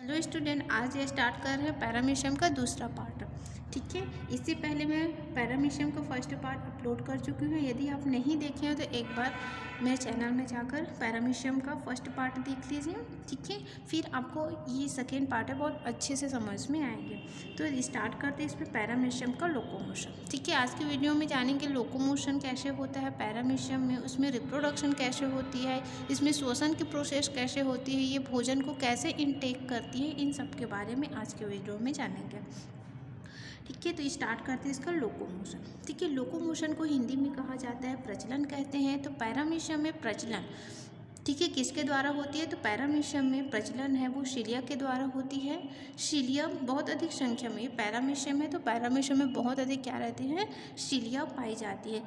Hello student, आज ये start कर रहे हैं पैरामीशियम का दूसरा पार्ट। ठीक है, इससे पहले मैं पैरामीशियम का फर्स्ट पार्ट अपलोड कर चुकी हूँ। यदि आप नहीं देखे हैं तो एक बार मेरे चैनल में जाकर पैरामीशियम का फर्स्ट पार्ट देख लीजिए। ठीक है, फिर आपको ये सेकेंड पार्ट है बहुत अच्छे से समझ में आएंगे। तो स्टार्ट करते हैं इसमें पैरामीशियम का लोकोमोशन। ठीक है, आज की वीडियो में जानेंगे लोकोमोशन कैसे होता है पैरामीशियम में, उसमें रिप्रोडक्शन कैसे होती है, इसमें श्वसन की प्रोसेस कैसे होती है, ये भोजन को कैसे इनटेक करती है, इन सब के बारे में आज के वीडियो में जानेंगे। ठीक है, तो स्टार्ट करते हैं इसका लोकोमोशन। ठीक है, लोकोमोशन को हिंदी में कहा जाता है प्रचलन कहते हैं। तो पैरामीशियम में प्रचलन ठीक है किसके द्वारा होती है, तो पैरामीशियम में प्रचलन है वो सीलिया के द्वारा होती है। सीलिया बहुत अधिक संख्या में पैरामीशियम है, तो पैरामीशियम में बहुत अधिक क्या रहती है, सीलिया पाई जाती है।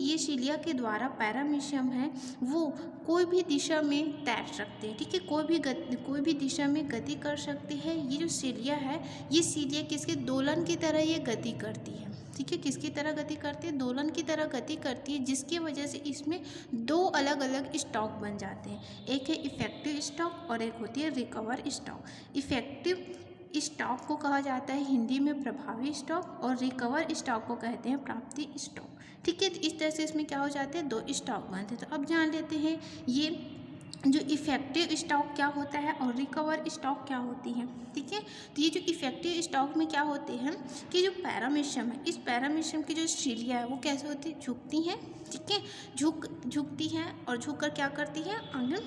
ये सीलिया के द्वारा पैरामीशियम है वो कोई भी दिशा में तैर सकते हैं। ठीक है, कोई भी दिशा में गति कर सकती है। ये जो सीलिया है, ये सीलिया किसके दोलन की तरह ये गति करती है। ठीक है, किसकी तरह गति करती है, दोलन की तरह गति करती है, जिसकी वजह से इसमें दो अलग अलग स्टॉक बन जाते हैं। एक है इफेक्टिव स्टॉक और एक होती है रिकवर स्टॉक। इफेक्टिव स्टॉक को कहा जाता है हिंदी में प्रभावी स्टॉक, और रिकवर स्टॉक को कहते हैं प्राप्ति स्टॉक। ठीक है, तो इस तरह से इसमें क्या हो जाते हैं, दो स्टॉक बनते हैं। तो अब जान लेते हैं ये जो इफेक्टिव स्टॉक क्या होता है और रिकवर स्टॉक क्या होती है। ठीक है, तो ये जो इफेक्टिव स्टॉक में क्या होते हैं कि जो पैरामीशियम है, इस पैरामीशियम की जो सीलिया है वो कैसे होती है, झुकती हैं। ठीक है, झुकती हैं और झुक कर क्या करती है, आगे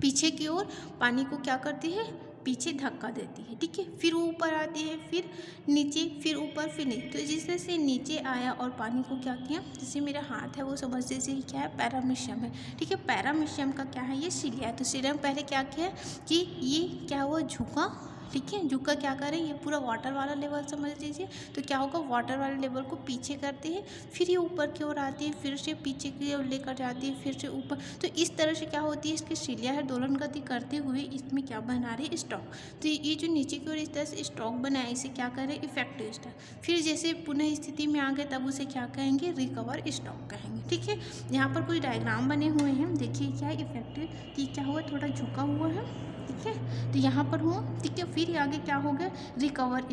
पीछे की ओर पानी को क्या करती है, पीछे धक्का देती है। ठीक है, फिर वो ऊपर आती है, फिर नीचे, फिर ऊपर, फिर नीचे। तो जिस तरह से नीचे आया और पानी को क्या किया, जैसे मेरा हाथ है वो समझ लीजिए क्या है, पैरामीशियम है। ठीक है, पैरामीशियम का क्या है, ये सीलिया है। तो सीलिया में पहले क्या किया कि ये क्या हुआ, झुका। ठीक है, झुक कर क्या करें, ये पूरा वाटर वाला लेवल समझ लीजिए। तो क्या होगा, वाटर वाले लेवल को पीछे करते हैं, फिर ये ऊपर की ओर आती है, फिर से पीछे की ओर लेकर जाती है, फिर से ऊपर। तो इस तरह से क्या होती है, इसकी सीलिया है दोलन गति करते हुए इसमें क्या बना रही है, स्टॉक। तो ये जो नीचे की ओर इस तरह से स्टॉक बनाए, इसे क्या करें, इफेक्टिव स्टॉक। फिर जैसे पुनः स्थिति में आ गए तब उसे क्या कहेंगे, रिकवर स्टॉक कहेंगे। ठीक है, यहाँ पर कुछ डायग्राम बने हुए हैं, देखिए क्या है, इफेक्टिव, तो क्या हुआ, थोड़ा झुका हुआ है। ठीक है, तो यहाँ पर हुआ। ठीक है, फिर आगे क्या हो गया, रिकवर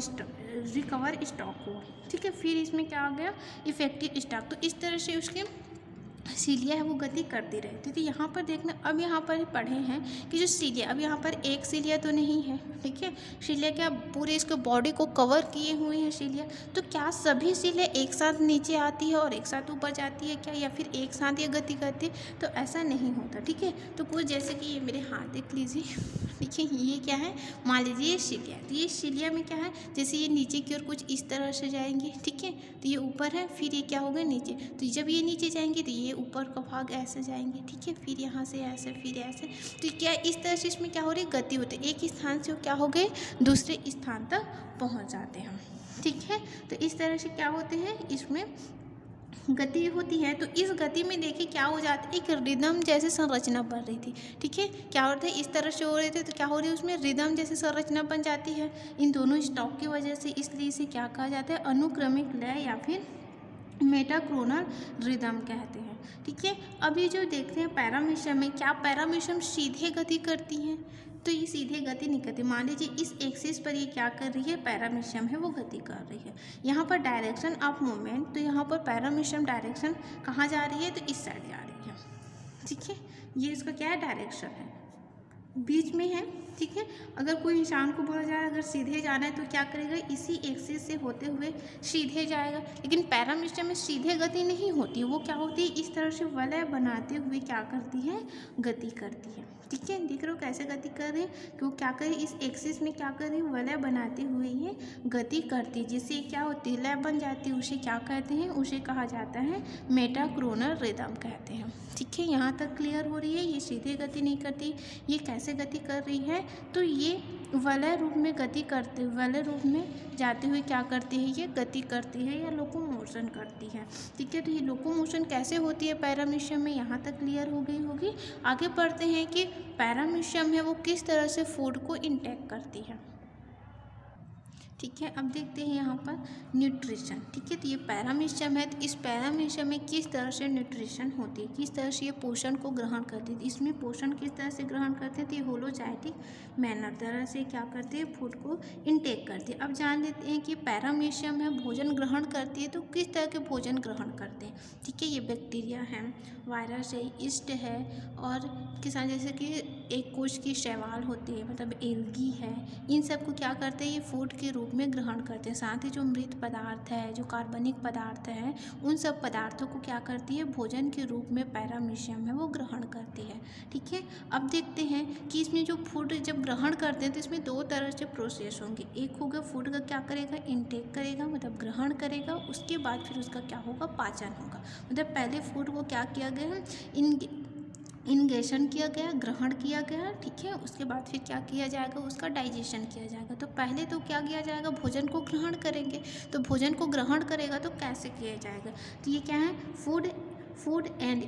स्टॉक हुआ। ठीक है, फिर इसमें क्या आ गया, इफेक्टिव स्टॉक। तो इस तरह से उसके सीलिया है वो गति करती रहती थी। यहाँ पर देखना, अब यहाँ पर पढ़े हैं कि जो सीलिया, अब यहाँ पर एक सीलिया तो नहीं है। ठीक है, सीलिया क्या पूरे इसके बॉडी को कवर किए हुए हैं सीलिया। तो क्या सभी सीलिया एक साथ नीचे आती है और एक साथ ऊपर जाती है क्या, या फिर एक साथ ये गति करती है, तो ऐसा नहीं होता। ठीक है, तो कुछ जैसे कि ये मेरे हाथ देख लीजिए। देखिए ये क्या है, मान लीजिए ये सीलिया, तो ये सीलिया में क्या है, जैसे ये नीचे की ओर कुछ इस तरह से जाएंगे। ठीक है, तो ये ऊपर है, फिर ये क्या होगा, नीचे। तो जब ये नीचे जाएंगे तो ये ऊपर का भाग ऐसे जाएंगे। ठीक है, फिर यहाँ से ऐसे, फिर ऐसे। तो क्या इस तरह से इसमें क्या हो रही है, गति होती है, एक स्थान से क्या हो गए, दूसरे स्थान तक पहुँच जाते हैं। ठीक है, तो इस तरह से क्या होते हैं, इसमें गति होती है। तो इस गति में देखिए क्या हो जाता है, एक रिदम जैसे संरचना बन रही थी। ठीक है, क्या होता है, इस तरह से हो रहे थे, तो क्या हो रही है, उसमें रिदम जैसे संरचना बन जाती है इन दोनों स्टॉक की वजह से। इसलिए इसे क्या कहा जाता है, अनुक्रमिक लय या फिर मेटाक्रोनल रिदम कहते हैं। ठीक है, अब ये जो देखते हैं पैरामीशियम में, क्या पैरामीशियम सीधे गति करती हैं, तो ये सीधे गति नहीं करती। मान लीजिए इस एक्सिस पर ये क्या कर रही है, पैरामीशियम है वो गति कर रही है। यहाँ पर डायरेक्शन ऑफ मूवमेंट, तो यहाँ पर पैरामीशियम डायरेक्शन कहाँ जा रही है, तो इस साइड जा रही है। ठीक है, ये इसका क्या है, डायरेक्शन है, बीच में है। ठीक है, अगर कोई इंसान को बोला जाए अगर सीधे जाना है तो क्या करेगा, इसी एक्सिस से होते हुए सीधे जाएगा। लेकिन पैरामीशियम में सीधे गति नहीं होती, वो क्या होती है, इस तरह से वलय बनाते हुए क्या करती है, गति करती है। ठीक है, देख रहे हो कैसे गति कर रही है, क्यों क्या करें, इस एक्सिस में क्या कर रही है, वलय बनाते हुए ये गति करती है, जिससे क्या होती है, लय बन जाती है। उसे क्या कहते हैं, उसे कहा जाता है मेटाक्रोनल रिदम कहते हैं। ठीक है, यहाँ तक क्लियर हो रही है, ये सीधे गति नहीं करती, ये कैसे गति कर रही है, तो ये वलय रूप में गति करते, वलय रूप में जाते हुए क्या करती है, ये गति करती है या लोकोमोशन करती है। ठीक है, तो ये लोकोमोशन कैसे होती है पैरामीशियम में, यहाँ तक क्लियर हो गई होगी। आगे पढ़ते हैं कि पैरामीशियम है वो किस तरह से फूड को इंटेक करती है। ठीक है। अब देखते हैं यहाँ पर न्यूट्रिशन। ठीक है, तो ये पैरामीशियम है, तो इस पैरामीशियम में किस तरह से न्यूट्रिशन होती है, किस तरह से ये पोषण को ग्रहण करती है। इसमें पोषण किस तरह से ग्रहण करते हैं, तो ये होलोजाइटिक मैनर तरह से क्या करते हैं, फूड को इनटेक करते हैं। अब जान लेते हैं कि पैरामीशियम है भोजन ग्रहण करती है, तो किस तरह के भोजन ग्रहण करते हैं। ठीक है, ये बैक्टीरिया है, वायरस है, ईस्ट है, और किसान जैसे कि एक कोश की शैवाल होती है, मतलब एल्गी है, इन सब को क्या करते हैं, ये फूड के रूप में ग्रहण करते हैं। साथ ही जो मृत पदार्थ है, जो कार्बनिक पदार्थ है, उन सब पदार्थों को क्या करती है, भोजन के रूप में पैरामीशियम है वो ग्रहण करती है। ठीक है, अब देखते हैं कि इसमें जो फूड जब ग्रहण करते हैं तो इसमें दो तरह से प्रोसेस होंगे। एक होगा फूड का क्या करेगा, इनटेक करेगा, मतलब ग्रहण करेगा, उसके बाद फिर उसका क्या होगा, पाचन होगा। मतलब पहले फूड को क्या किया गया, इनगेशन किया गया, ग्रहण किया गया। ठीक है, उसके बाद फिर क्या किया जाएगा, उसका डाइजेशन किया जाएगा। तो पहले तो क्या किया जाएगा, भोजन को ग्रहण करेंगे। तो भोजन को ग्रहण करेगा तो कैसे किया जाएगा, तो ये क्या है, फूड एंड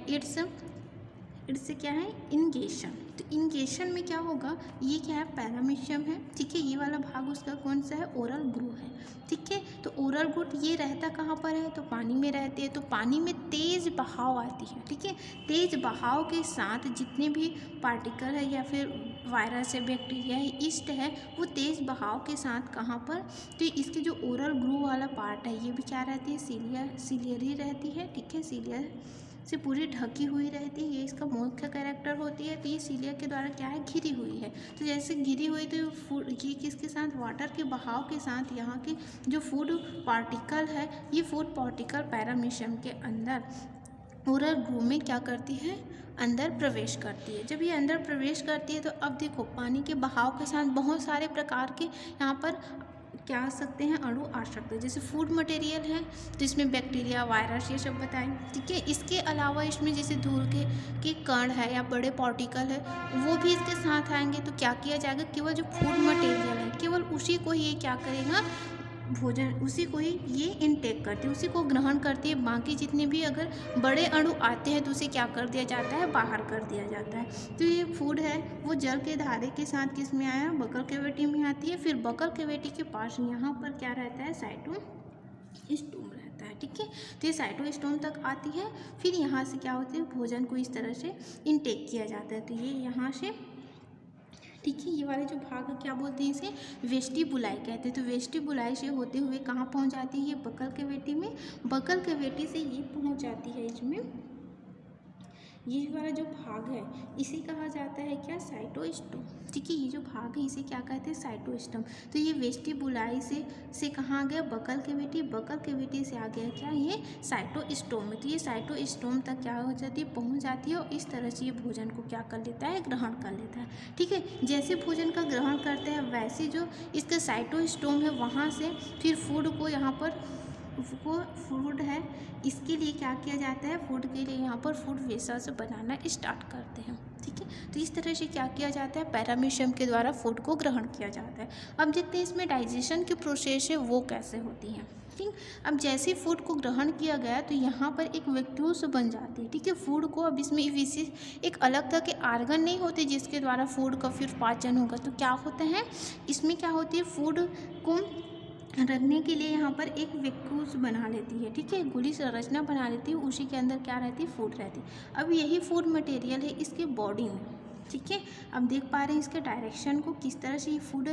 इट्स क्या है, इनगेशन। तो इनगेशन में क्या होगा, ये क्या है, पैरामीशियम है। ठीक है, ये वाला भाग उसका कौन सा है, ओरल ग्रू है। ठीक है, तो ओरल ग्रू ये रहता कहाँ पर है, तो पानी में रहती है। तो पानी में तेज़ बहाव आती है। ठीक है, तेज़ बहाव के साथ जितने भी पार्टिकल है या फिर वायरस है, बैक्टीरिया है, ईस्ट है, वो तेज़ बहाव के साथ कहाँ पर, तो इसके जो ओरल ग्रू वाला पार्ट है ये भी क्या रहती है, सीलियरी रहती है। ठीक है, सीलियर से पूरी ढकी हुई रहती है, ये इसका मुख्य कैरेक्टर होती है। तो ये सीलिया के द्वारा क्या है, घिरी हुई है। तो जैसे घिरी हुई तो फूड ये किसके साथ, वाटर के बहाव के साथ यहाँ के जो फूड पार्टिकल है, ये फूड पार्टिकल पैरामीशियम के अंदर ओरल ग्रू में क्या करती है, अंदर प्रवेश करती है। जब ये अंदर प्रवेश करती है तो अब देखो पानी के बहाव के साथ बहुत सारे प्रकार के यहाँ पर क्या आ सकते हैं, अणु आ सकते हैं। जैसे फूड मटेरियल है तो इसमें बैक्टीरिया, वायरस, ये सब बताएं। ठीक है, इसके अलावा इसमें जैसे धूल के कण है या बड़े पार्टिकल है वो भी इसके साथ आएंगे। तो क्या किया जाएगा, केवल जो फूड मटेरियल है केवल उसी को ये क्या करेगा, भोजन उसी को ही ये इनटेक करती है, उसी को ग्रहण करती है। बाकी जितने भी अगर बड़े अणु आते हैं तो उसे क्या कर दिया जाता है, बाहर कर दिया जाता है। तो ये फूड है वो जल के धारे के साथ किस में आया, बकल कैविटी में आती है। फिर बकल कैविटी के पास यहाँ पर क्या रहता है, साइटोस्टोम रहता है। ठीक है, तो ये साइटोस्टोम तक आती है। फिर यहाँ से क्या होती है, भोजन को इस तरह से इनटेक किया जाता है। तो ये यहाँ से, ठीक है, ये वाले जो भाग क्या बोलते हैं, इसे वेस्टिबुलाई कहते हैं। तो वेस्टिबुलाई से होते हुए कहाँ पहुँच जाती है, ये बकल कैविटी में। बकल कैविटी से ये पहुँच जाती है इसमें, ये वाला जो भाग है इसे कहा जाता है क्या, साइटोस्टोम। ठीक है, ये जो भाग है इसे क्या कहते हैं, साइटोस्टोम। तो ये वेस्टिबुलाई से कहाँ गया, बकल कैविटी, बकल कैविटी से आ गया क्या, ये साइटोस्टोम में। तो ये साइटोस्टोम तक क्या हो जाती है, पहुँच जाती है, और इस तरह से ये भोजन को क्या कर लेता है, ग्रहण कर लेता है। ठीक है, जैसे भोजन का ग्रहण करते हैं वैसे जो इसका साइटोस्टोम है वहाँ से फिर फूड को यहाँ पर फूड है इसके लिए क्या किया जाता है, फूड के लिए यहाँ पर फूड वेसल्स बनाना स्टार्ट करते हैं। ठीक है, तो इस तरह से क्या किया जाता है, पैरामीशियम के द्वारा फूड को ग्रहण किया जाता है। अब देखते हैं इसमें डाइजेशन की प्रोसेस है वो कैसे होती है। ठीक, अब जैसे फूड को ग्रहण किया गया तो यहाँ पर एक वैक्यूल्स बन जाती है। ठीक है, फूड को अब इसमें विशेष एक अलग तरह के आर्गन नहीं होते जिसके द्वारा फूड का फिर पाचन होगा। तो क्या होता है, इसमें क्या होती है, फूड को रखने के लिए यहाँ पर एक वैक्यूल्स बना लेती है। ठीक है, गोली संरचना बना लेती है, उसी के अंदर क्या रहती है, फूड रहती है। अब यही फूड मटेरियल है इसके बॉडी में। ठीक है, अब देख पा रहे हैं इसके डायरेक्शन को, किस तरह से ये फूड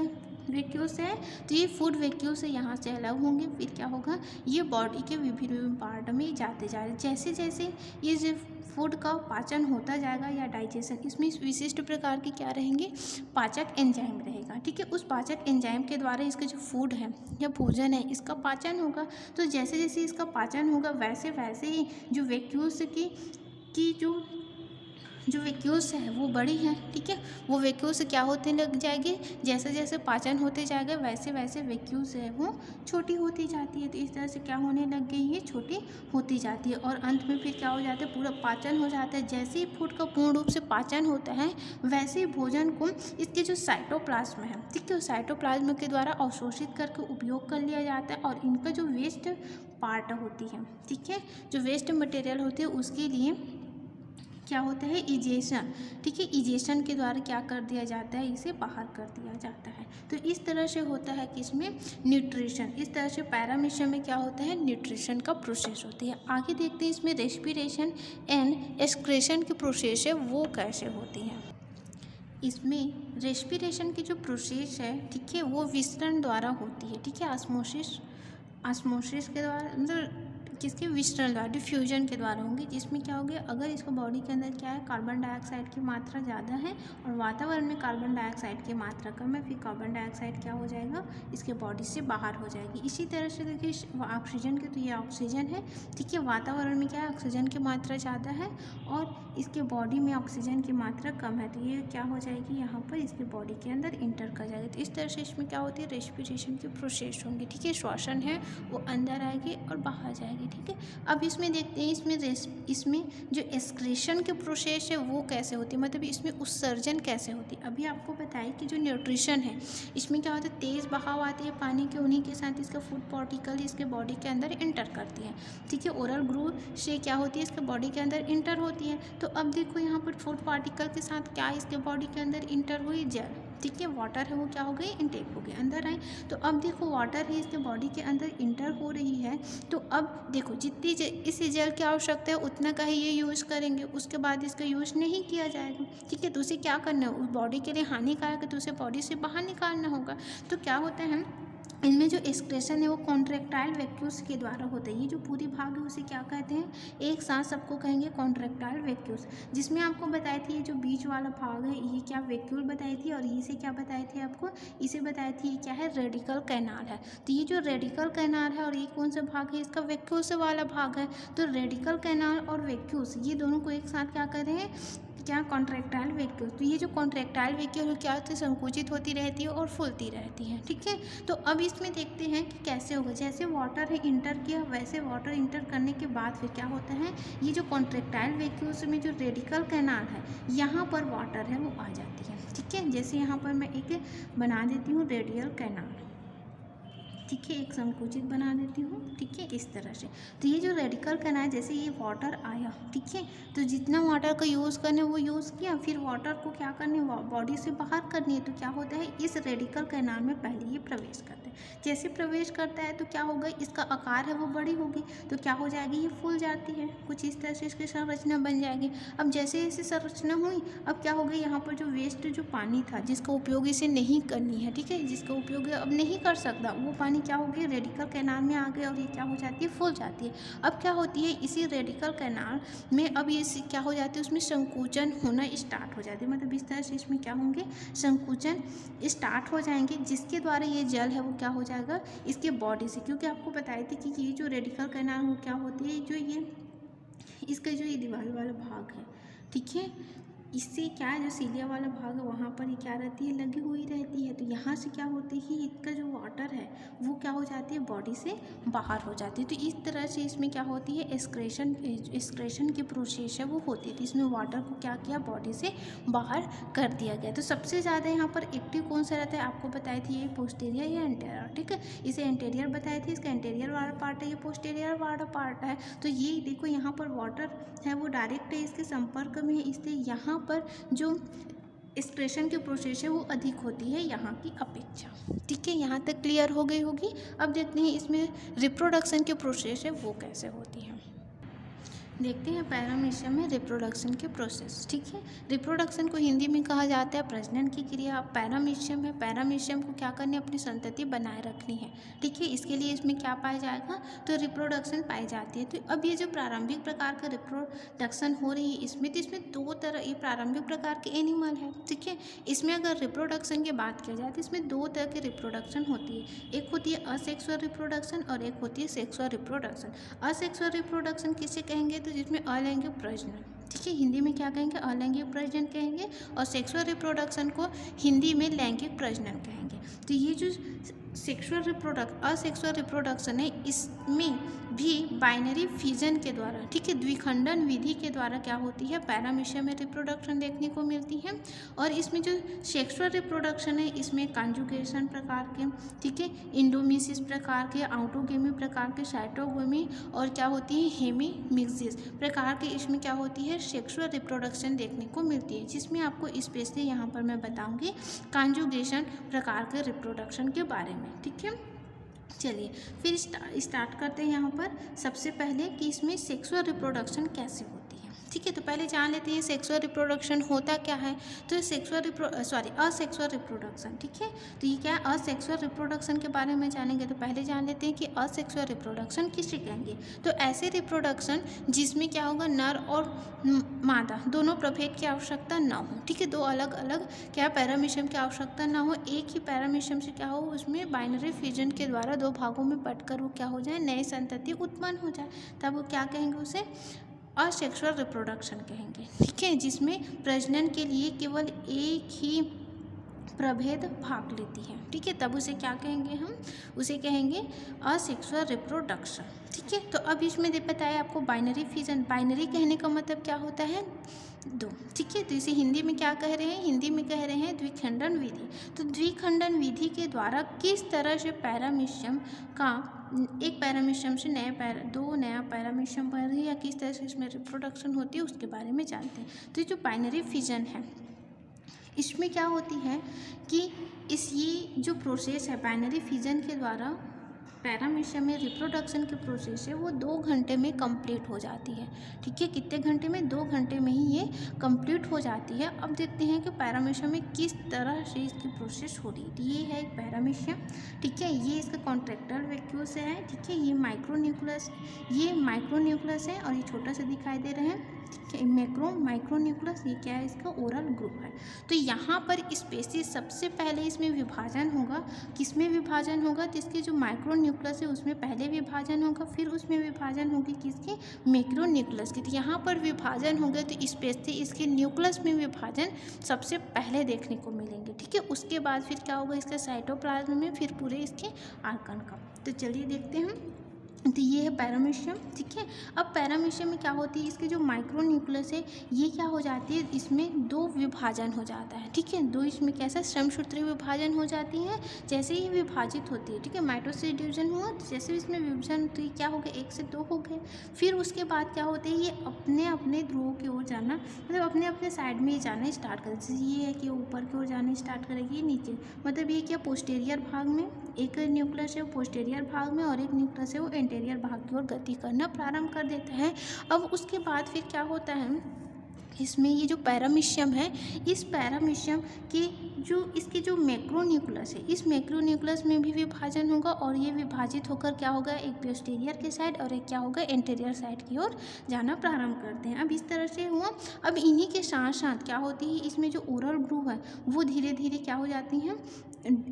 वैक्यूल्स है। तो ये फूड वैक्यूल्स से यहाँ से अलग होंगे, फिर क्या होगा, ये बॉडी के विभिन्न पार्ट में जाते जा रहे। जैसे जैसे ये जो फूड का पाचन होता जाएगा या डाइजेशन, इसमें विशिष्ट प्रकार के क्या रहेंगे, पाचक एंजाइम रहेगा। ठीक है, उस पाचक एंजाइम के द्वारा इसका जो फूड है या भोजन है इसका पाचन होगा। तो जैसे जैसे इसका पाचन होगा वैसे वैसे ही जो वैक्यूल्स की जो वैक्यूल्स है वो बड़ी हैं। ठीक है, वो वैक्यूल्स क्या होते लग जाएंगे, जैसे जैसे पाचन होते जाएगा वैसे वैसे वैक्यूल्स है वो छोटी होती जाती है। तो इस तरह से क्या होने लग गई, ये छोटी होती जाती है और अंत में फिर क्या हो जाता है, पूरा पाचन हो जाता है। जैसे ही फूड का पूर्ण रूप से पाचन होता है वैसे ही भोजन को इसके जो साइटोप्लाज्म है, ठीक है, साइटोप्लाज्म के द्वारा अवशोषित करके उपयोग कर लिया जाता है। और इनका जो वेस्ट पार्ट होती है, ठीक है, जो वेस्ट मटेरियल होती है उसके लिए क्या होता है, इजेशन। ठीक है, इजेशन के द्वारा क्या कर दिया जाता है, इसे बाहर कर दिया जाता है। तो इस तरह से होता है कि इसमें न्यूट्रिशन, इस तरह से पैरामीशियम में क्या होता है, न्यूट्रिशन का प्रोसेस होती है। आगे देखते हैं इसमें रेस्पिरेशन एंड एक्सक्रेशन की प्रोसेस है वो कैसे होती है। इसमें रेस्पिरेशन की जो प्रोसेस है, ठीक है, वो विसरण द्वारा होती है। ठीक है, ऑस्मोसिस के द्वारा, मतलब किसके, विसरण द्वारा, डिफ्यूजन के द्वारा होंगे, जिसमें क्या होगा, अगर इसको बॉडी के अंदर क्या है, कार्बन डाइऑक्साइड की मात्रा ज़्यादा है और वातावरण में कार्बन डाइऑक्साइड की मात्रा कम है, फिर कार्बन डाइऑक्साइड क्या हो जाएगा, इसके बॉडी से बाहर हो जाएगी। इसी तरह से देखिए ऑक्सीजन के, तो ये ऑक्सीजन है। ठीक है, वातावरण में क्या है, ऑक्सीजन की मात्रा ज़्यादा है और इसके बॉडी में ऑक्सीजन की मात्रा कम है, तो ये क्या हो जाएगी, यहाँ पर इसके बॉडी के अंदर इंटर कर जाएगी। तो इस तरह से इसमें क्या होती है, रेस्पिरेशन की प्रोसेस होंगी। ठीक है, श्वसन है वो अंदर आएगी और बाहर जाएगी। ठीक है, अब इसमें देखते हैं इसमें जो एक्सक्रीशन की प्रोसेस है वो कैसे होती है, मतलब इसमें उत्सर्जन कैसे होती है। अभी आपको बताया कि जो न्यूट्रिशन है इसमें क्या होता है, तेज़ बहाव आती है पानी के, उन्हीं के साथ इसका फूड पार्टिकल इसके बॉडी के अंदर इंटर करती है। ठीक है, ओरल ग्रू से क्या होती है, इसके बॉडी के अंदर इंटर होती है। तो अब देखो यहाँ पर फूड पार्टिकल के साथ क्या इसके बॉडी के अंदर इंटर हुई, जल। ठीक है, वाटर है वो क्या हो गई, इनटेक हो गई, अंदर आए। तो अब देखो वाटर है इसके बॉडी के अंदर इंटर हो रही है, तो अब देखो जितनी इस जल की आवश्यकता है उतना का ही ये यूज़ करेंगे, उसके बाद इसका यूज़ नहीं किया जाएगा। ठीक है, तो उसे क्या करना है, उस बॉडी के लिए हानिकारक है तो उसे बॉडी से बाहर निकालना होगा। तो क्या होता है, इनमें जो एक्सक्रेशन है वो कॉन्ट्रैक्टाइल वैक्यूल्स के द्वारा होता है। ये जो पूरी भाग है उसे क्या कहते हैं, एक साथ सबको कहेंगे कॉन्ट्रैक्टाइल वैक्यूल्स। जिसमें आपको बताई थी ये जो बीच वाला भाग है ये क्या वैक्यूल बताई थी, और इसे क्या बताई थी आपको, इसे बताई थी ये क्या है, रेडिकल कैनाल है। तो ये जो रेडिकल कैनाल है और ये कौन सा भाग है, इसका वैक्यूल्स वाला भाग है। तो रेडिकल कैनाल और वैक्यूल्स ये दोनों को एक साथ क्या कर रहे हैं, क्या, कॉन्ट्रैक्टाइल वैक्यूल। तो ये जो कॉन्ट्रैक्टाइल वैक्यूल क्या होती है, संकुचित होती रहती है और फूलती रहती है। ठीक है, तो अब इसमें देखते हैं कि कैसे होगा। जैसे वाटर है इंटर किया, वैसे वाटर इंटर करने के बाद फिर क्या होता है, ये जो कॉन्ट्रैक्टाइल वैक्यूल्स में जो रेडिकल कैनाल है यहाँ पर वाटर है वो आ जाती है। ठीक है, जैसे यहाँ पर मैं एक बना देती हूँ रेडियल कैनाल। ठीक है, एक संकुचित बना देती हूँ। ठीक है, इस तरह से। तो ये जो रेडिकल कैनाल है, जैसे ये वाटर आया, ठीक है, तो जितना वाटर का यूज़ करने वो यूज़ किया, फिर वाटर को क्या करनी है, बॉडी से बाहर करनी है। तो क्या होता है, इस रेडिकल कैनाल में पहले ये प्रवेश करता है। जैसे प्रवेश करता है तो क्या होगा, इसका आकार है वो बड़ी होगी, तो क्या हो जाएगी, ये फूल जाती है। कुछ इस तरह से इसकी संरचना बन जाएगी। अब जैसे जैसे संरचना हुई, अब क्या हो गई, यहाँ पर जो वेस्ट जो पानी था जिसका उपयोग इसे नहीं करनी है, ठीक है, जिसका उपयोग अब नहीं कर सकता, वो पानी क्या हो गया, रेडिकल कैनाल में आ गया और ये क्या हो जाती है, फूल जाती है। अब क्या होती है, इसी रेडिकल कैनाल में अब ये क्या हो जाती है, उसमें संकुचन होना स्टार्ट हो जाती है। मतलब इस तरह से इसमें क्या होंगे, संकुचन स्टार्ट हो जाएंगे, जिसके द्वारा ये जल है वो क्या हो जाएगा, इसके बॉडी से, क्योंकि आपको बताई थी कि ये जो रेडिकल कैनाल वो क्या होती है, जो ये इसका जो ये दीवार वाला भाग है, ठीक है, इससे क्या है, जो सीलिया वाला भाग है वहाँ पर ये क्या रहती है, लगी हुई रहती है। तो यहाँ से क्या होती है, इसका जो वाटर है वो क्या हो जाती है, बॉडी से बाहर हो जाती है। तो इस तरह से इसमें क्या होती है, एक्सक्रेशन की प्रोसेस है वो होती थी। इसमें वाटर को क्या किया, बॉडी से बाहर कर दिया गया। तो सबसे ज़्यादा यहाँ पर एक्टिव कौन सा रहता है, आपको बताई थी ये पोस्टीरियर या एंटेरियर। ठीक है, इसे एंटेरियर बताई थी, इसका एंटेरियर वाला पार्ट है, ये पोस्टीरियर वाला पार्ट है। तो ये देखो यहाँ पर वाटर है वो डायरेक्ट है इसके संपर्क में, इसलिए यहाँ पर जो एक्सक्रेशन की प्रोसेस है वो अधिक होती है यहाँ की अपेक्षा। ठीक है, यहाँ तक क्लियर हो गई होगी। अब देखते हैं इसमें रिप्रोडक्शन की प्रोसेस है वो कैसे होती है। देखते हैं पैरामीशियम में रिप्रोडक्शन की प्रोसेस। ठीक है, रिप्रोडक्शन को हिंदी में कहा जाता है प्रजनन की क्रिया। पैरामीशियम है, पैरामीशियम को क्या करनी है, अपनी संतति बनाए रखनी है। ठीक है, इसके लिए इसमें क्या पाया जाएगा, तो रिप्रोडक्शन पाई जाती है। तो अब ये जो प्रारंभिक प्रकार का रिप्रोडक्शन हो रही है इसमें, तो इसमें दो तरह, ये प्रारंभिक प्रकार के एनिमल है। ठीक है, इसमें अगर रिप्रोडक्शन की बात की जाए तो इसमें दो तरह की रिप्रोडक्शन होती है, एक होती है असेक्सुअल रिप्रोडक्शन और एक होती है सेक्सुअल रिप्रोडक्शन। असेक्सुअल रिप्रोडक्शन किसे कहेंगे, तो जिसमें अलैंगिक प्रजनन, ठीक है, हिंदी में क्या कहेंगे, अलैंगिक प्रजनन कहेंगे, और सेक्सुअल रिप्रोडक्शन को हिंदी में लैंगिक प्रजनन कहेंगे। तो ये जो असेक्सुअल रिप्रोडक्शन है इसमें भी बाइनरी फिजन के द्वारा, ठीक है, द्विखंडन विधि के द्वारा क्या होती है, पैरामीशियम में रिप्रोडक्शन देखने को मिलती है। और इसमें जो सेक्सुअल रिप्रोडक्शन है इसमें कॉन्जुगेशन प्रकार के, ठीक है, इंडोमिसिस प्रकार के, आउटोगेमी प्रकार के, साइटोगेमी और क्या होती है, हेमीमिक्सिस प्रकार के इसमें क्या होती है, में सेक्सुअल रिप्रोडक्शन देखने को मिलती है, जिसमें आपको स्पेशली यहाँ पर मैं बताऊँगी कॉन्जुगेशन प्रकार के रिप्रोडक्शन के बारे में। ठीक है, चलिए फिर स्टार्ट करते हैं यहाँ पर सबसे पहले कि इसमें सेक्सुअल रिप्रोडक्शन कैसे होती है। ठीक है, तो पहले जान लेते हैं सेक्सुअल रिप्रोडक्शन होता क्या है। तो असेक्सुअल रिप्रोडक्शन, ठीक है, तो ये क्या है, असेक्सुअल रिप्रोडक्शन के बारे में जानेंगे। तो पहले जान लेते हैं कि असेक्सुअल रिप्रोडक्शन किसे कहेंगे। तो ऐसे रिप्रोडक्शन जिसमें क्या होगा, नर और मादा दोनों प्रभेद की आवश्यकता ना हो। ठीक है, दो अलग अलग क्या पैरामीशियम की आवश्यकता ना हो, एक ही पैरामीशियम से क्या हो, उसमें बाइनरी फ्यूजन के द्वारा दो भागों में बंटकर वो क्या हो जाए, नए संतति उत्पन्न हो जाए, तब वो क्या कहेंगे, उसे असेक्सुअल रिप्रोडक्शन कहेंगे। ठीक है, जिसमें प्रजनन के लिए केवल एक ही प्रभेद भाग लेती है। ठीक है, तब उसे क्या कहेंगे, हम उसे कहेंगे असेक्सुअल रिप्रोडक्शन। ठीक है, तो अब इसमें बताया आपको बाइनरी फ्यूजन। बाइनरी कहने का मतलब क्या होता है, दो। ठीक है, तो इसे हिंदी में क्या कह रहे हैं, हिंदी में कह रहे हैं द्विखंडन विधि। तो द्विखंडन विधि के द्वारा किस तरह से पैरामीशियम का एक पैरामीशियम से दो नया पैरामीशियम बन रही है, या किस तरह से इसमें रिप्रोडक्शन होती है, उसके बारे में जानते हैं। तो ये जो बाइनरी फ्यूजन है, इसमें क्या होती है कि ये जो प्रोसेस है बाइनरी फ्यूजन के द्वारा पैरामीशियम में रिप्रोडक्शन की प्रोसेस है, वो 2 घंटे में कंप्लीट हो जाती है। ठीक है, कितने घंटे में, 2 घंटे में ही ये कंप्लीट हो जाती है। अब देखते हैं कि पैरामीशियम में किस तरह से इसकी प्रोसेस हो रही है। तो ये है एक पैरामीशियम। ठीक है, ये इसका कॉन्ट्रैक्टाइल वैक्यूल्स है। ठीक है, ये माइक्रोन्यूक्लियस है, और ये छोटा सा दिखाई दे रहे हैं। ठीक है, माइक्रोन्यूक्लियस, ये क्या है, इसका ओरल ग्रुप है। तो यहाँ पर स्पेसीज सबसे पहले इसमें विभाजन होगा, किसमें विभाजन होगा, तो इसके जो माइक्रोन्यूक्लियस है उसमें पहले विभाजन होगा, फिर उसमें विभाजन होगी किसकी, मैक्रोन्यूक्लियस की। तो यहाँ पर विभाजन होगा, तो स्पेशली इसके न्यूक्लियस में विभाजन सबसे पहले देखने को मिलेंगे। ठीक है, उसके बाद फिर क्या होगा, इसका साइटोप्लाज्म में, फिर पूरे इसके आर्गन का। तो चलिए देखते हैं। तो ये है पैरामीशियम। ठीक है, अब पैरामीशियम में क्या होती है, इसके जो माइक्रोन्यूक्लियस है ये क्या हो जाती है, इसमें 2 विभाजन हो जाता है। ठीक है, 2 इसमें कैसा श्रमसूत्री विभाजन हो जाती है, जैसे ही विभाजित होती है। ठीक है, माइटोसिस डिवीजन हुआ, तो जैसे इसमें विभाजन, तो ये क्या हो गया, 1 से 2 हो गए। फिर उसके बाद क्या होते हैं, ये अपने अपने ध्रुवों की ओर जाना, मतलब अपने अपने साइड में ही जाना स्टार्ट कर। जैसे ये है कि ऊपर की ओर जाना स्टार्ट करेगी, नीचे, मतलब ये क्या पोस्टीरियर भाग में एक न्यूक्लियस है वो पोस्टीरियर भाग में, और एक न्यूक्लियस है वो एंटीरियर भाग की ओर गति करना प्रारंभ कर देता है। अब उसके बाद फिर क्या होता है, इसमें ये जो पैरामीशियम है, इस पैरामीशियम के इसके जो मैक्रोन्यूक्लियस है, इस मैक्रोन्यूक्लियस में भी विभाजन होगा, और ये विभाजित होकर क्या होगा, एक पोस्टीरियर के साइड और एक क्या होगा, एंटीरियर साइड की ओर जाना प्रारंभ करते हैं। अब इस तरह से हुआ। अब इन्हीं के साथ साथ क्या होती है, इसमें जो ओरल ग्रुव है वो धीरे धीरे क्या हो जाती हैं,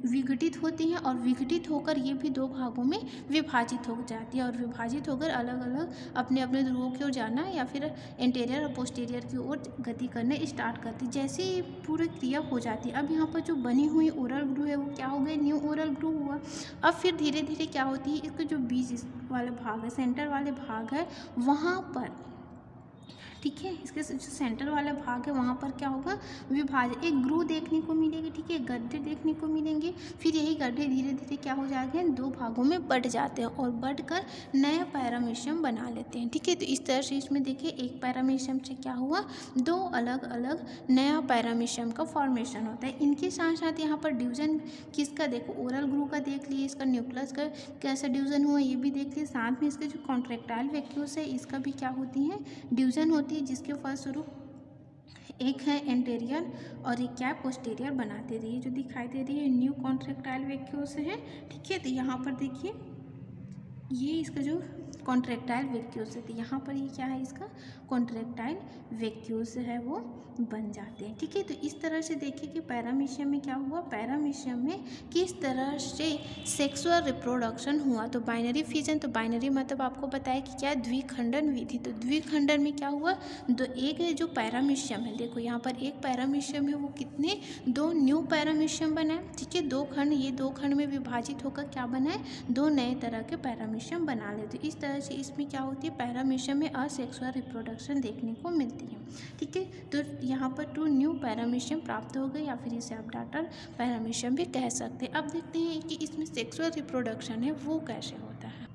विघटित होती हैं, और विघटित होकर ये भी 2 भागों में विभाजित हो जाती है, और विभाजित होकर अलग अलग अपने अपने ध्रुवों की ओर जाना, या फिर एंटीरियर और पोस्टीरियर की ओर गति करने स्टार्ट करती। जैसे ही पूरी क्रिया हो जाती है, अब यहाँ पर जो बनी हुई ओरल ग्रुव है वो क्या हो गया, न्यू ओरल ग्रुव हुआ। अब फिर धीरे धीरे क्या होती है, इसका जो बीच वाला भाग है, सेंटर वाले भाग है, वहाँ पर, ठीक है, इसके जो सेंटर वाला भाग है वहाँ पर क्या होगा, विभाजन, एक ग्रू देखने को मिलेगी। ठीक है, गड्ढे देखने को मिलेंगे। फिर यही गड्ढे धीरे धीरे क्या हो जाएंगे, 2 भागों में बढ़ जाते हैं, और बढ़कर नया पैरामीशियम बना लेते हैं। ठीक है, तो इस तरह से इसमें देखिए एक पैरामीशियम से क्या हुआ, 2 अलग अलग नया पैरामीशियम का फॉर्मेशन होता है। इनके साथ साथ यहाँ पर डिवीजन किसका, देखो ओरल ग्रू का देख लिए, इसका न्यूक्लियस का कैसा डिवीजन हुआ ये भी देख लिए, साथ में इसके जो कॉन्ट्रैक्टाइल वैक्यूल्स है इसका भी क्या होती है, डिवीजन होती है, जिसके फलस्वरूप एक है एंटीरियर और एक क्या पोस्टीरियर बनाते रही, जो दिखाई दे रही है न्यू कॉन्ट्रैक्टाइल वैक्यूल्स है। ठीक है, तो यहाँ पर देखिए ये इसका जो कॉन्ट्रैक्टाइल वैक्यूल्स है, तो यहाँ पर ये क्या है, इसका कॉन्ट्रैक्टाइल वैक्यूल्स है वो बन जाते हैं। ठीक है, तो इस तरह से देखिए कि पैरामीशियम में क्या हुआ, पैरामीशियम में किस तरह से सेक्सुअल रिप्रोडक्शन हुआ। तो बाइनरी फ्यूजन, तो बाइनरी मतलब आपको बताया कि क्या द्विखंडन विधि। तो द्विखंडन में क्या हुआ, एक जो पैरामीशियम है, देखो यहाँ पर एक पैरामीशियम है वो कितने 2 न्यू पैरामीशियम बनाए। ठीक है, 2 खंड, ये 2 खंड में विभाजित होकर क्या बनाए, 2 नए तरह के पैरामीशियम बना लेते। इस तरह से इसमें क्या होती है, पैरामीशियम में असेक्सुअल रिप्रोडक्शन देखने को मिलती है। ठीक है, तो यहाँ पर 2 न्यू पैरामीशियम प्राप्त हो गए, या फिर इसे आप डॉटर पैरामीशियम भी कह सकते हैं। अब देखते हैं कि इसमें सेक्सुअल रिप्रोडक्शन है वो कैसे होता है।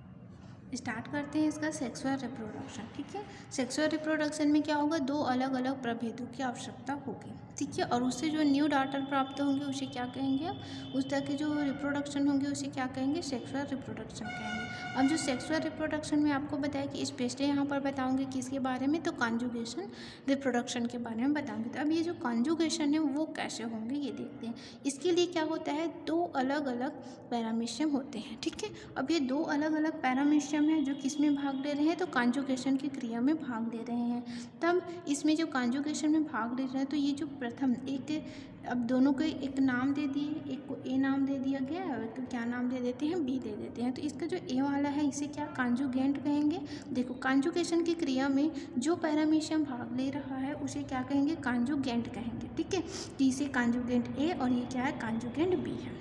स्टार्ट करते हैं इसका सेक्सुअल रिप्रोडक्शन। ठीक है, सेक्सुअल रिप्रोडक्शन में क्या होगा, दो अलग अलग प्रभेदों की आवश्यकता होगी। ठीक है, और उससे जो न्यू डाटर प्राप्त होंगे उसे क्या कहेंगे, अब उस तरह के जो रिप्रोडक्शन होंगे उसे क्या कहेंगे, सेक्सुअल रिप्रोडक्शन कहेंगे। अब जो सेक्सुअल रिप्रोडक्शन में आपको बताया कि स्पेशली यहाँ पर बताऊँगी किसके बारे में, तो कॉन्जुगेशन रिप्रोडक्शन के बारे में बताऊँगी। तो अब ये जो कॉन्जुगेशन है वो कैसे होंगे ये देखते हैं। इसके लिए क्या होता है, दो अलग अलग पैरामीशियम होते हैं। ठीक है, अब ये दो अलग अलग पैरामीशियम हैं जो किस में भाग ले रहे हैं, तो कॉन्जुगेशन की क्रिया में भाग ले रहे हैं। तब इसमें जो कॉन्जुगेशन में भाग ले रहे हैं, तो ये जो प्रथम एक, अब दोनों को एक नाम दे दिए, एक को ए नाम दे दिया गया और एक को क्या नाम दे देते हैं, बी दे देते हैं। तो इसका जो ए वाला है इसे क्या कॉन्जुगेंट कहेंगे। देखो कॉन्जुगेशन की क्रिया में जो पैरामीशियम भाग ले रहा है उसे क्या कहेंगे, कॉन्जुगेंट कहेंगे। ठीक है, तो इसे कॉन्जुगेंट ए और ये क्या है, कॉन्जुगेंट बी है।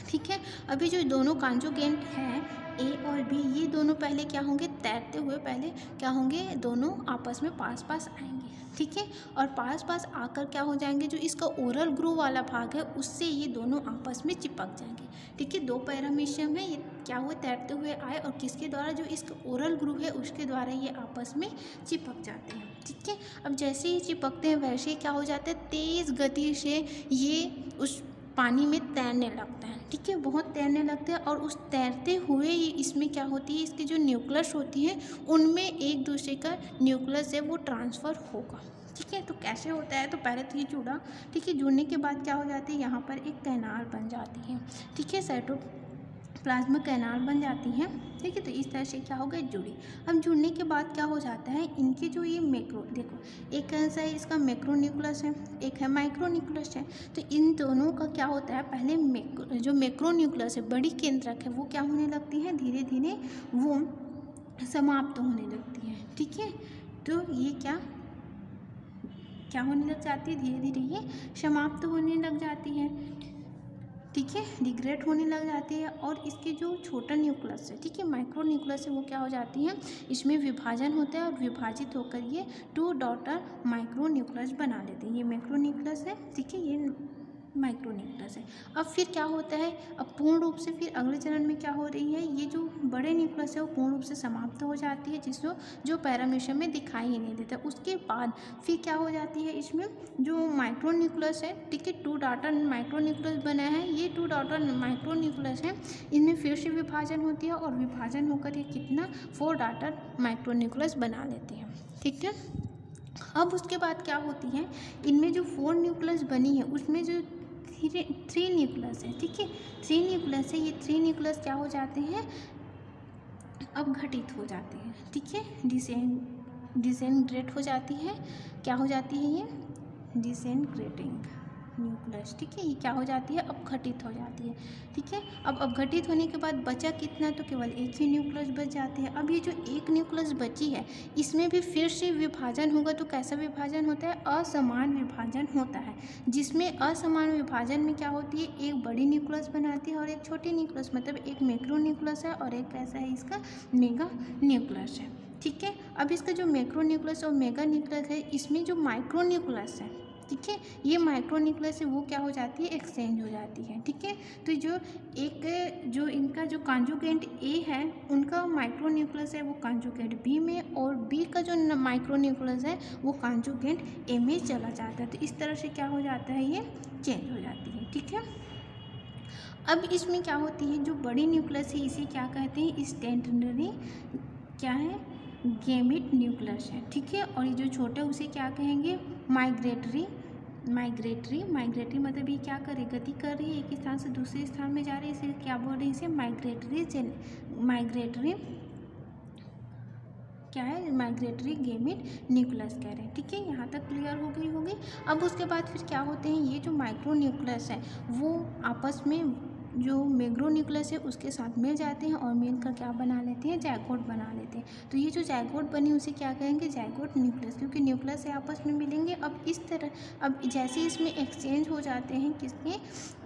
ठीक है, अभी जो दोनों कॉन्जुगेंट हैं ए और बी, ये दोनों पहले क्या होंगे, तैरते हुए पहले क्या होंगे, दोनों आपस में पास पास आएंगे। ठीक है, और पास पास आकर क्या हो जाएंगे, जो इसका ओरल ग्रूव वाला भाग है उससे ये दोनों आपस में चिपक जाएंगे। ठीक है, दो पैरामीशियम है, ये क्या हुए, तैरते हुए आए और किसके द्वारा, जो इसका ओरल ग्रूव है उसके द्वारा ये आपस में चिपक जाते हैं। ठीक है, अब जैसे ही चिपकते हैं वैसे ही क्या हो जाता है, तेज़ गति से ये उस पानी में तैरने लगता है। ठीक है, बहुत तैरने लगते हैं और उस तैरते हुए इसमें क्या होती है, इसकी जो न्यूक्लियस होती है उनमें एक दूसरे का न्यूक्लियस है वो ट्रांसफ़र होगा। ठीक है, तो कैसे होता है, तो पहले तो ये जुड़ा। ठीक है, जुड़ने के बाद क्या हो जाती है, यहाँ पर एक कैनाल बन जाती है। ठीक है, साइटोप्लाज्म कैनाल बन जाती है। ठीक है, तो इस तरह से क्या हो गया, जुड़ी। अब जुड़ने के बाद क्या हो जाता है, इनके जो ये मैक्रो, देखो एक कैसा है, इसका मैक्रो न्यूक्लियस है, एक है माइक्रो न्यूक्लियस है। तो इन दोनों का क्या होता है, पहले जो मैक्रो न्यूक्लियस है, बड़ी केंद्रक है, वो क्या होने लगती है, धीरे धीरे वो समाप्त होने लगती है। ठीक है, तो ये क्या होने लग जाती है, धीरे धीरे ये समाप्त होने लग जाती है। ठीक है, डिग्रेड होने लग जाती है और इसके जो छोटा न्यूक्लियस है, ठीक है, माइक्रो न्यूक्लियस है, वो क्या हो जाती है, इसमें विभाजन होता है और विभाजित होकर ये टू डॉटर माइक्रो न्यूक्लियस बना लेते हैं। ये मैक्रो न्यूक्लियस है, ठीक है, ये माइक्रो न्यूक्लियस है। अब फिर क्या होता है, अब पूर्ण रूप से फिर अगले चरण में क्या हो रही है, ये जो बड़े न्यूक्लियस है वो पूर्ण रूप से समाप्त हो जाती है, जिसको जो पैरामीशियम में दिखाई ही नहीं देता। उसके बाद फिर क्या हो जाती है, इसमें जो माइक्रो न्यूक्लियस है, ठीक है, टू डॉटर माइक्रो न्यूक्लियस बना है, ये टू डॉटर माइक्रो न्यूक्लियस है, इनमें फिर से विभाजन होती है और विभाजन होकर ये कितना 4 डॉटर माइक्रो न्यूक्लियस बना लेते हैं। ठीक है, अब उसके बाद क्या होती है, इनमें जो 4 न्यूक्लियस बनी है उसमें जो 3 न्यूक्लियस है, ठीक है, 3 न्यूक्लियस है, ये 3 न्यूक्लियस क्या हो जाते हैं, अब घटित हो जाते हैं। ठीक है, डिसइंटीग्रेट हो जाती है, क्या हो जाती है ये, डिसइंटीग्रेटिंग न्यूक्लियस। ठीक है, ये क्या हो जाती है, अब घटित हो जाती है। ठीक है, अब अपघटित होने के बाद बचा कितना, तो केवल एक ही न्यूक्लियस बच जाती है। अब ये जो एक न्यूक्लियस बची है इसमें भी फिर से विभाजन होगा, तो कैसा विभाजन होता है, असमान विभाजन होता है, जिसमें असमान विभाजन में क्या होती है, एक बड़ी न्यूक्लियस बनाती है और एक छोटी न्यूक्लियस, मतलब एक मैक्रो न्यूक्लियस है और एक कैसा है, इसका मेगा न्यूक्लियस है। ठीक है, अब इसका जो मैक्रो न्यूक्लियस और मेगा न्यूक्लियस है, इसमें जो माइक्रो न्यूक्लियस है, ठीक है, ये माइक्रो न्यूक्लियस है वो क्या हो जाती है, एक्सचेंज हो जाती है। ठीक है, तो जो इनका जो कॉन्जुगेंट ए है उनका माइक्रो न्यूक्लियस है वो कॉन्जुगेंट बी में, और बी का जो माइक्रो न्यूक्लियस है वो कॉन्जुगेंट ए में चला जाता है। तो इस तरह से क्या हो जाता है, ये चेंज हो जाती है। ठीक है, अब इसमें क्या होती है, जो बड़ी न्यूक्लियस है इसे क्या कहते हैं, स्टेंटनरी क्या है, गैमेट न्यूक्लियस है। ठीक है, और ये जो छोटा उसे क्या कहेंगे, माइग्रेटरी मतलब ये क्या कर रही, गति कर रही है, एक स्थान से दूसरे स्थान में जा रही है, इसे क्या बोल रही है, इसे माइग्रेटरी क्या है, माइग्रेटरी गैमेट न्यूक्लियस कह रहे हैं। ठीक है, यहाँ तक क्लियर हो गई होगी। अब उसके बाद फिर क्या होते हैं, ये जो माइक्रो न्यूक्लियस है वो आपस में जो मैक्रो न्यूक्लियस है उसके साथ मिल जाते हैं और मिलकर क्या बना लेते हैं, जाइगोट बना लेते हैं। तो ये जो जाइगोट बनी उसे क्या कहेंगे, जाइगोट न्यूक्लियस, क्योंकि न्यूक्लियस से आपस में मिलेंगे। अब इस तरह, अब जैसे इसमें एक्सचेंज हो जाते हैं किसके,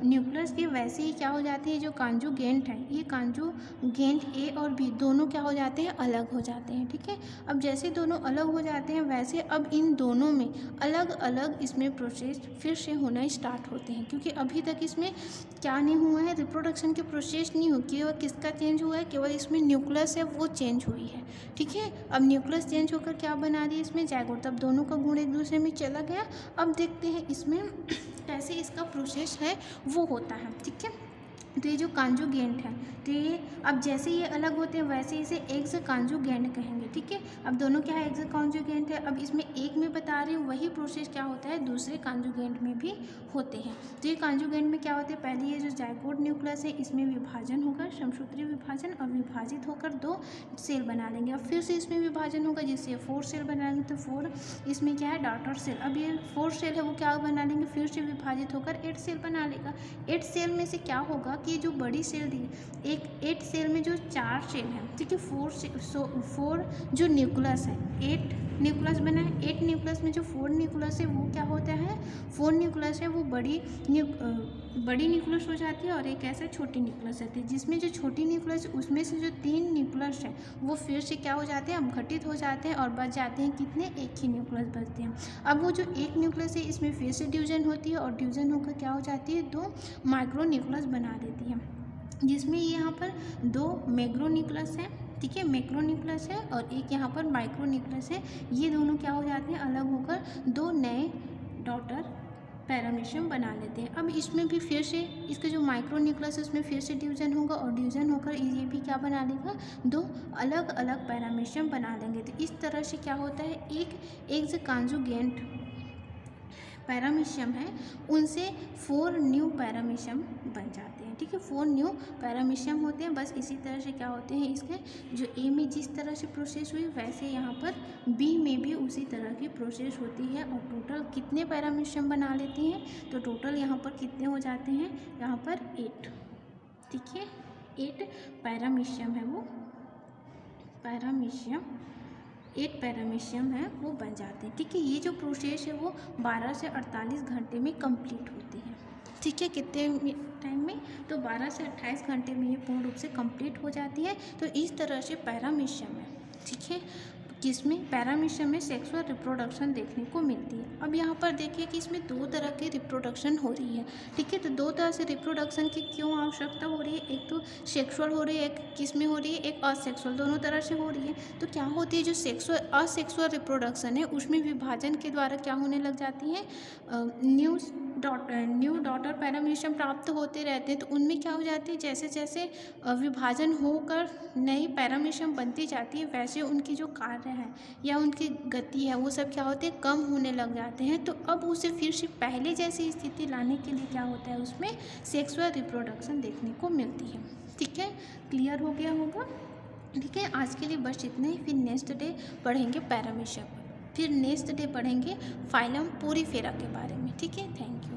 न्यूक्लियस के, वैसे ही क्या हो जाते हैं, जो कॉन्जुगेंट है, ये कॉन्जुगेंट ए और बी दोनों क्या हो जाते हैं, अलग हो जाते हैं। ठीक है, अब जैसे दोनों अलग हो जाते हैं वैसे अब इन दोनों में अलग अलग इसमें प्रोसेस फिर से होना स्टार्ट होते हैं, क्योंकि अभी तक इसमें क्या नहीं हुआ है, है रिप्रोडक्शन की प्रोसेस नहीं हुई, केवल किसका चेंज हुआ है, केवल इसमें न्यूक्लियस है वो चेंज हुई है। ठीक है, अब न्यूक्लियस चेंज होकर क्या बना रही है इसमें जाइगोट, तब दोनों का गुण एक दूसरे में चला गया। अब देखते हैं इसमें कैसे इसका प्रोसेस है वो होता है। ठीक है, तो ये जो कांजुगेंट है, तो ये अब जैसे ये अलग होते हैं वैसे इसे एग्स कांजुगेंट कहेंगे। ठीक है, अब दोनों क्या है, एग्स कांजुगेंट है। अब इसमें एक में बता रही हूँ वही प्रोसेस क्या होता है दूसरे कांजुगेंट में भी होते हैं। तो ये कांजुगेंट में क्या होते हैं, पहले ये जो जाइगोट न्यूक्लियस है इसमें विभाजन होगा, समसूत्री विभाजन, और विभाजित होकर 2 सेल बना लेंगे। अब फिर से इसमें विभाजन होगा जिससे 4 सेल बनाएंगे, तो 4 इसमें क्या है डॉटर सेल। अब ये 4 सेल है वो क्या बना लेंगे, फिर से विभाजित होकर 8 सेल बना लेगा। 8 सेल में से क्या होगा कि जो बड़ी सेल दी, एक 8 सेल में जो 4 सेल है, ठीक है, 4 जो न्यूक्लियस है, 8 न्यूक्लियस बना है। 8 न्यूक्लियस में जो 4 न्यूक्लियस है वो क्या होता है, 4 न्यूक्लियस है वो बड़ी न्यूक्लियस हो जाती है, और एक ऐसा छोटी न्यूक्लियस रहती है, जिसमें जो छोटी न्यूक्लियस उसमें से जो 3 न्यूक्लियस है वो फिर से क्या हो जाते हैं, अपघटित हो जाते हैं, और बच जाते हैं कितने, एक ही न्यूक्लियस बचते हैं। अब वो जो एक न्यूक्लियस है इसमें फिर से डिवीजन होती है, और डिवीजन होकर क्या हो जाती है, 2 माइक्रो न्यूक्लियस बना देती है, जिसमें यहाँ पर 2 मैक्रो न्यूक्लियस है। ठीक है, मैक्रो न्यूक्लियस है और एक यहाँ पर माइक्रो न्यूक्लियस है। ये दोनों क्या हो जाते हैं, अलग होकर 2 नए डॉटर पैरामीशियम बना लेते हैं। अब इसमें भी फिर से इसका जो माइक्रो न्यूक्लियस है उसमें फिर से डिवीजन होगा, और डिवीजन होकर ये भी क्या बना लेगा, 2 अलग अलग पैरामीशियम बना लेंगे। तो इस तरह से क्या होता है, एक जो कांजुगेंट पैरामीशियम है उनसे 4 न्यू पैरामीशियम बन जाते हैं। ठीक है, 4 न्यू पैरामीशियम होते हैं। बस इसी तरह से क्या होते हैं, इसके जो ए में जिस तरह से प्रोसेस हुई वैसे यहाँ पर बी में भी उसी तरह की प्रोसेस होती है। और टोटल कितने पैरामीशियम बना लेती हैं, तो टोटल यहाँ पर कितने हो जाते हैं, यहाँ पर 8। ठीक है, 8 पैरामीशियम है वो, 8 पैरामीशियम है वो बन जाते हैं। ठीक है, ये जो प्रोसेस है वो 12 से 48 घंटे में कंप्लीट होती है। ठीक है, कितने टाइम में, तो 12 से 28 घंटे में ये पूर्ण रूप से कंप्लीट हो जाती है। तो इस तरह से पैरामीशियम है, ठीक है, जिसमें पैरामीशियम में सेक्सुअल रिप्रोडक्शन देखने को मिलती है। अब यहाँ पर देखिए कि इसमें 2 तरह की रिप्रोडक्शन हो रही है। ठीक है, तो 2 तरह से रिप्रोडक्शन की क्यों आवश्यकता हो रही है, एक तो सेक्सुअल हो रही है, एक किस में हो रही है, एक असेक्सुअल, दोनों तरह से हो रही है। तो क्या होती है, जो असेक्सुअल रिप्रोडक्शन है उसमें विभाजन के द्वारा क्या होने लग जाती है, न्यू डॉटर पैरामीशियम प्राप्त होते रहते हैं। तो उनमें क्या हो जाती है, जैसे जैसे विभाजन होकर नई पैरामीशियम बनती जाती है वैसे उनकी जो कार्य है या उनकी गति है वो सब क्या होते हैं, कम होने लग जाते हैं। तो अब उसे फिर से पहले जैसी स्थिति लाने के लिए क्या होता है, उसमें सेक्सुअल रिप्रोडक्शन देखने को मिलती है। ठीक है, क्लियर हो गया होगा। ठीक है, आज के लिए बस इतना ही। फिर नेक्स्ट डे पढ़ेंगे पैरामीशियम, फिर नेक्स्ट डे पढ़ेंगे फाइलम पोरीफेरा के बारे में। ठीक है, थैंक यू।